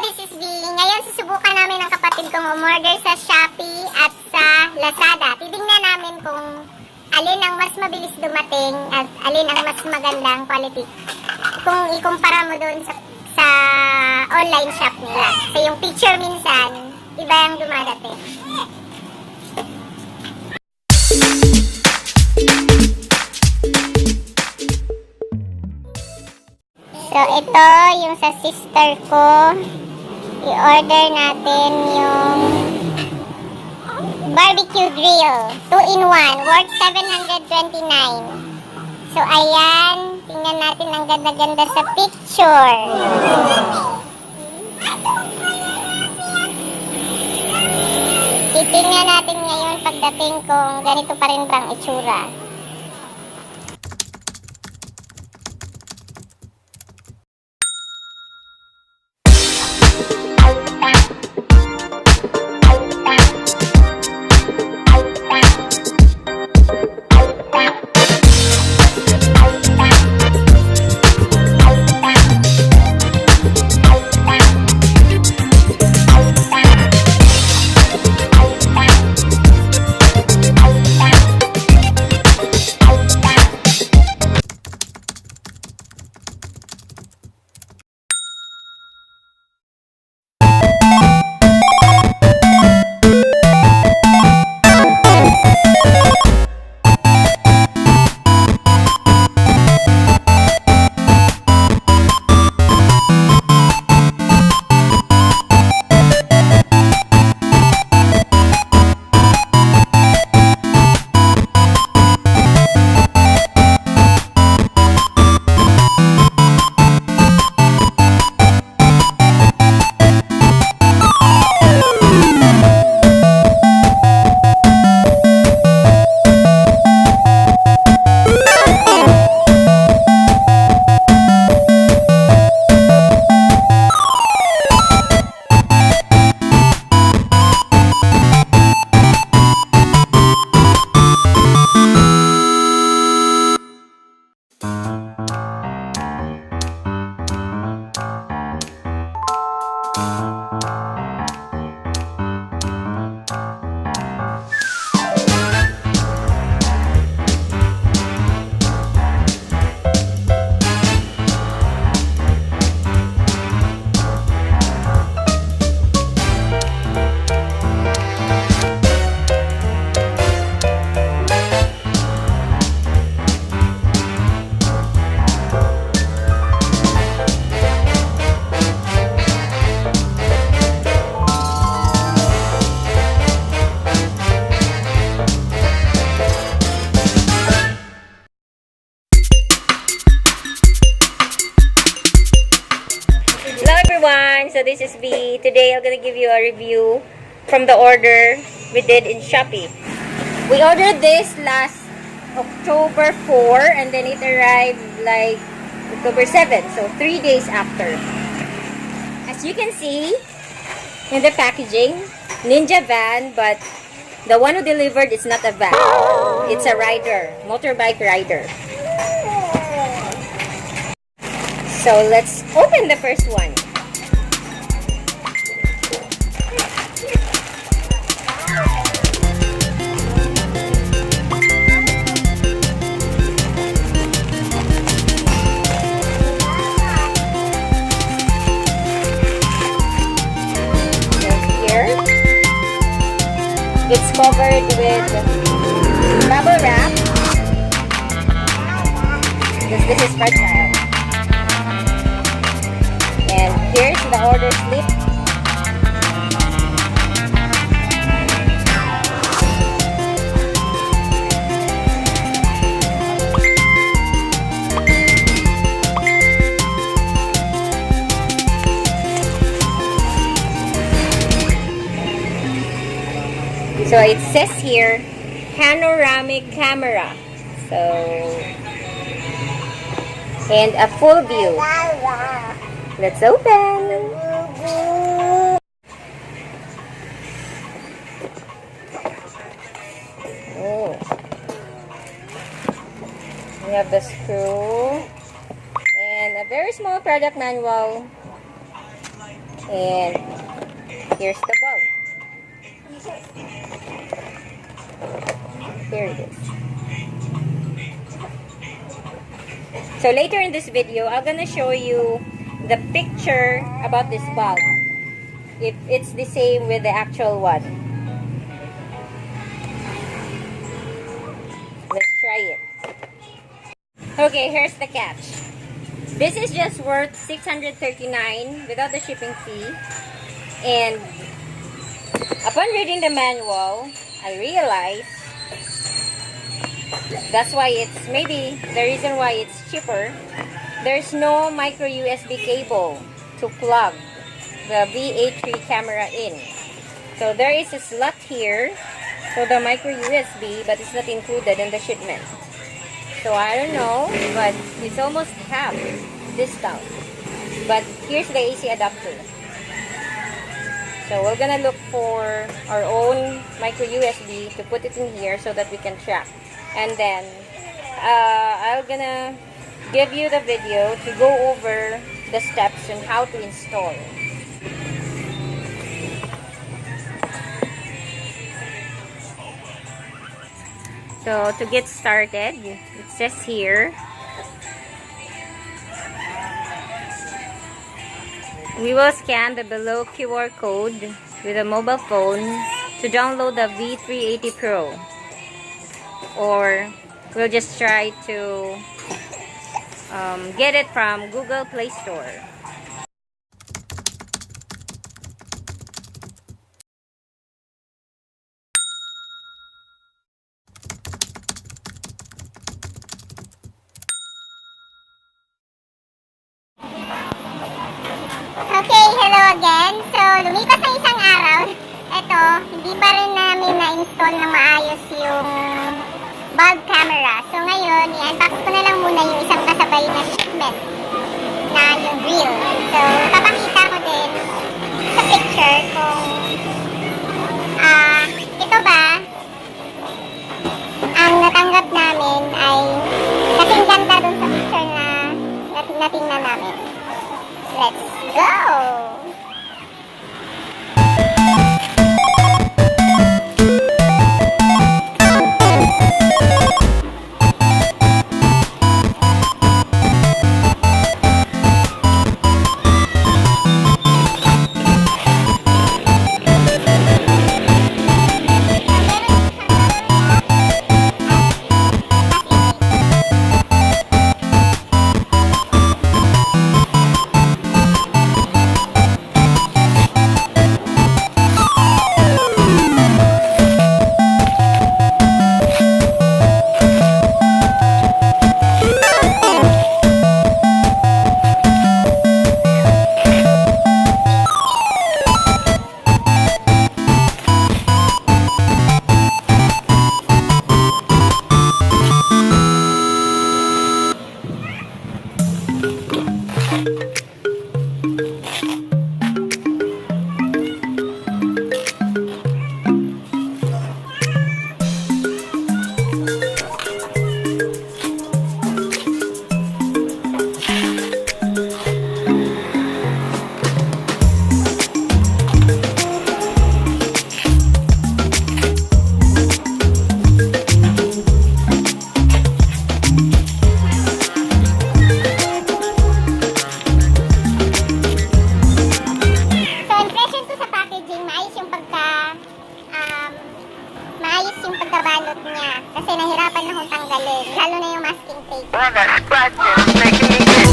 this is V. Ngayon susubukan namin ng kapatid kong umorder sa Shopee at sa Lazada. Titingnan namin kung alin ang mas mabilis dumating at alin ang mas magandang quality. Kung ikumpara mo doon sa online shop nila. So yung picture minsan, iba yung dumadating. So, ito yung sa sister ko. I-order natin yung barbecue grill. 2-in-1. Worth 729. So, ayan. Tingnan natin ang ganda-ganda sa picture. Titingnan natin ngayon pagdating kung ganito pa rin bang itsura. So this is V. Today I'm gonna give you a review from the order we did in Shopee. We ordered this last October 4 and then it arrived like October 7, so 3 days after. As you can see in the packaging, Ninja van, but the one who delivered is not a van. It's a rider, motorbike rider. So let's open the first one. It's covered with bubble wrap because this is fragile. And here's the order slip. So it says here, panoramic camera. So, and a full view. Let's open. Oh. We have the screw and a very small product manual. And here's the bulb. Here it is. So later in this video, I'm gonna show you the picture about this bulb, if it's the same with the actual one. Let's try it. Okay, here's the catch. This is just worth $639 without the shipping fee. And upon reading the manual, I realized that's why it's, maybe the reason why it's cheaper, there's no micro USB cable to plug the VA3 camera in. So there is a slot here for the micro USB, but it's not included in the shipment. So I don't know, but it's almost half discount. But here's the AC adapter. So we're gonna look for our own micro USB to put it in here so that we can track. And then I'm gonna give you the video to go over the steps on how to install. So to get started, it says here, we will scan the below QR code with a mobile phone to download the V380 Pro. Or we'll just try to get it from Google Play Store. Okay, hello again. So, lumipas ng isang araw. Ito, hindi pa rin namin na-install na maayos yung Bulb Camera. So, ngayon, i-unbox ko na lang muna yung isang kasabay na shipment na yung grill. So, papakita ko din sa picture kung ito ba ang natanggap namin ay kasing ganda dun sa picture na natingnan namin. Let's go! pagkabalot niya. Kasi nahirapan na akong tanggalin. Lalo na yung masking tape. Well, that scratch is making me sick.